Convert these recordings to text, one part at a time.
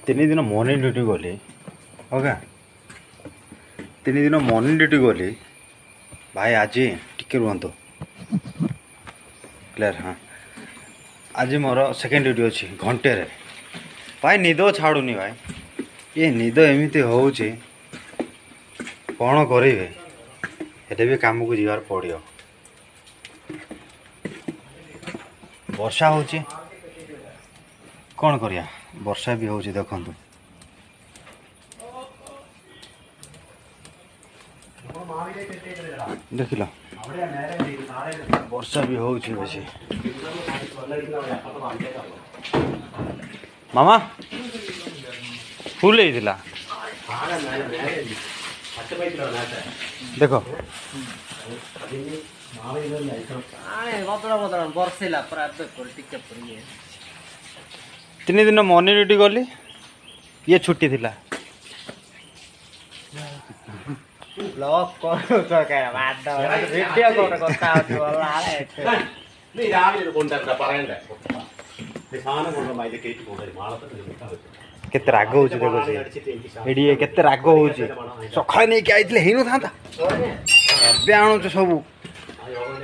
तीन दिन morning duty गली ओके 3 दिन मॉर्निंग ड्यूटी गली भाई आज टिके रुहतु क्लियर हाँ आज मोर सेकेंड ड्यूटी अच्छी घंटे रे भाई निद छाड़ूनी भाई ये निद एमती हो कौन करेंगे हेले भी काम को जीवार पड़ो वर्षा हो कौन करिया वर्षा भी होची देखु देख लो वर्षा भी होची बेसी मामा फुल होइतिला देखो तीन दिन मॉर्निंग ड्यूटी गली ये छुट्टी थिला केते राग हो केते राग हो सकाଳେ नहीं कि आइले हेनु था एबे आणुछ सब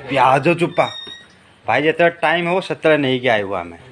प्याज चुप्पा भाई जिते टाइम हो से नहीं कि आइबो आमे